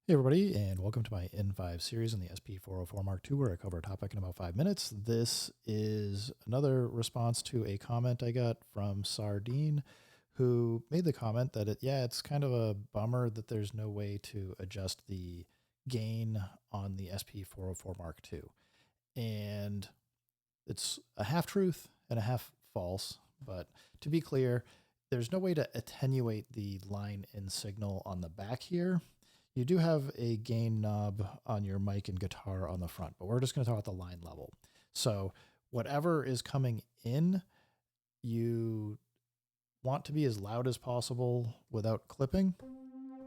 Hey everybody, and welcome to my N5 series on the SP404 mk2, where I cover a topic in about 5 minutes. This is another response to a comment I got from Sardine, who made the comment that it's kind of a bummer that there's no way to adjust the gain on the SP404 mk2. And it's a half truth and a half false, but to be clear, there's no way to attenuate the line in signal on the back here. You do have a gain knob on your mic and guitar on the front, but we're just going to talk about the line level. So whatever is coming in, you want to be as loud as possible without clipping.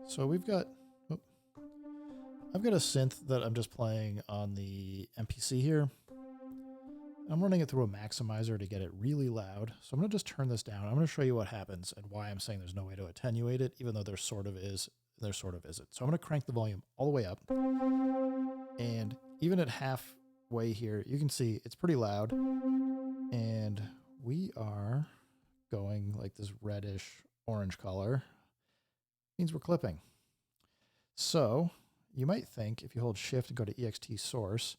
So I've got a synth that I'm just playing on the MPC here. I'm running it through a maximizer to get it really loud. So I'm going to just turn this down. I'm going to show you what happens and why I'm saying there's no way to attenuate it, even though there sort of is. There sort of isn't. So I'm going to crank the volume all the way up. And even at halfway here, you can see it's pretty loud. And we are going like this reddish orange color. Means we're clipping. So you might think if you hold shift and go to ext source,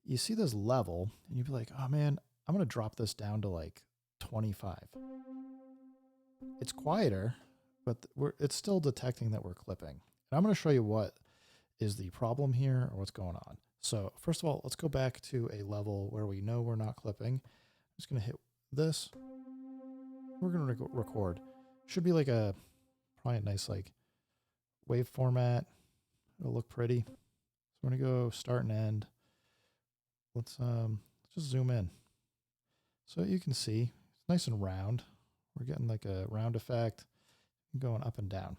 you see this level and you'd be like, oh man, I'm going to drop this down to like 25. It's quieter, but it's still detecting that we're clipping. And I'm going to show you what is the problem here or what's going on. So first of all, let's go back to a level where we know we're not clipping. I'm just going to hit this. We're going to record. Should be like probably a nice like wave format. It'll look pretty. So we're going to go start and end. Let's just zoom in. So you can see it's nice and round. We're getting like a round effect going up and down.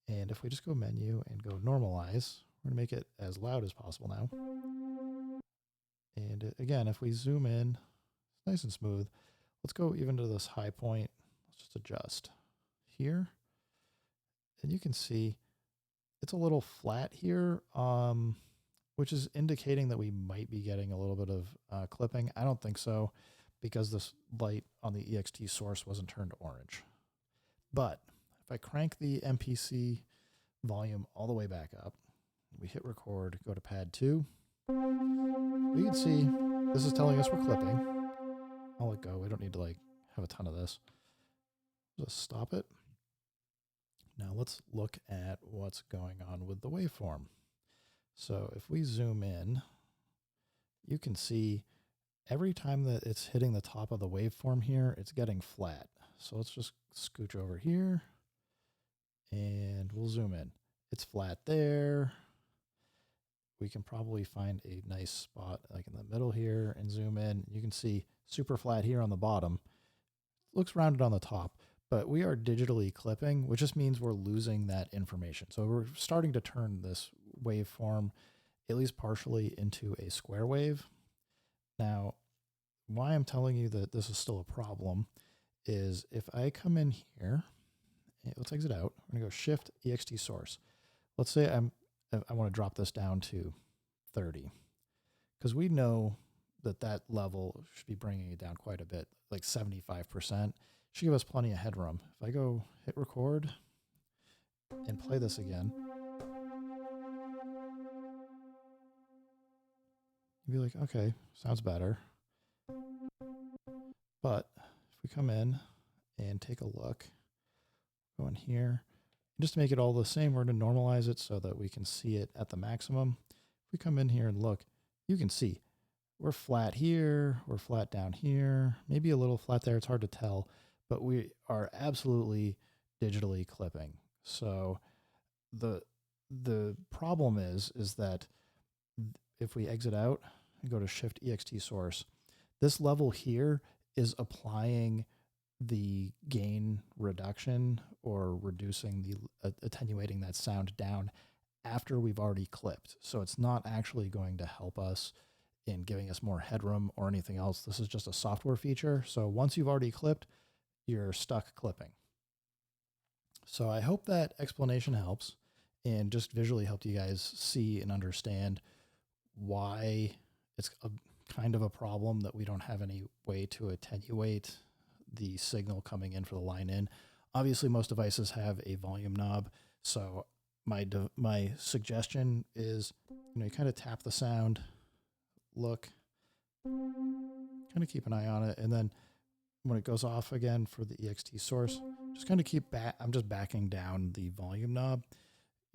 And if we just go menu and go normalize, we're going to make it as loud as possible now. And again, if we zoom in, it's nice and smooth. Let's go even to this high point. Let's just adjust here. And you can see it's a little flat here, which is indicating that we might be getting a little bit of clipping. I don't think so, because this light on the ext source wasn't turned orange. But if I crank the MPC volume all the way back up, we hit record, go to pad 2, we can see this is telling us we're clipping. I'll let go. We don't need to like have a ton of this. Just stop it. Now let's look at what's going on with the waveform. So if we zoom in, you can see every time that it's hitting the top of the waveform here, it's getting flat. So let's just scooch over here and we'll zoom in. It's flat there. We can probably find a nice spot like in the middle here and zoom in. You can see super flat here on the bottom. It looks rounded on the top, but we are digitally clipping, which just means we're losing that information. So we're starting to turn this waveform, at least partially, into a square wave. Now, why I'm telling you that this is still a problem is if I come in here, let's exit out. I'm going to go shift ext source. Let's say I want to drop this down to 30, because we know that level should be bringing it down quite a bit, like 75%. Should give us plenty of headroom. If I go hit record and play this again, you'd be like, okay, sounds better. But if we come in and take a look, go in here, just to make it all the same, we're going to normalize it so that we can see it at the maximum. If we come in here and look, you can see we're flat here, we're flat down here, maybe a little flat there. It's hard to tell, but we are absolutely digitally clipping. So the problem is that if we exit out and go to shift ext source, this level here is applying the gain reduction or reducing the attenuating that sound down after we've already clipped. So it's not actually going to help us in giving us more headroom or anything else. This is just a software feature. So once you've already clipped, you're stuck clipping. So I hope that explanation helps and just visually helped you guys see and understand why it's kind of a problem that we don't have any way to attenuate the signal coming in for the line in. Obviously, most devices have a volume knob, so my suggestion is, you kind of tap the sound, look, kind of keep an eye on it, and then when it goes off again for the EXT source, just kind of keep back. I'm just backing down the volume knob.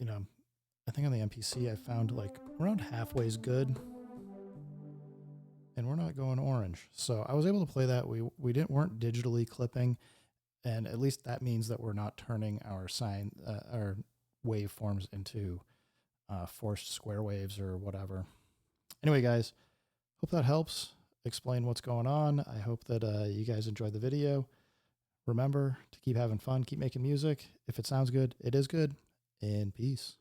I think on the MPC I found like around halfway is good, and we're not going orange. So I was able to play that. We weren't digitally clipping, and at least that means that we're not turning our our waveforms into forced square waves or whatever. Anyway, guys, hope that helps explain what's going on. I hope that you guys enjoyed the video. Remember to keep having fun, keep making music. If it sounds good, it is good, and peace.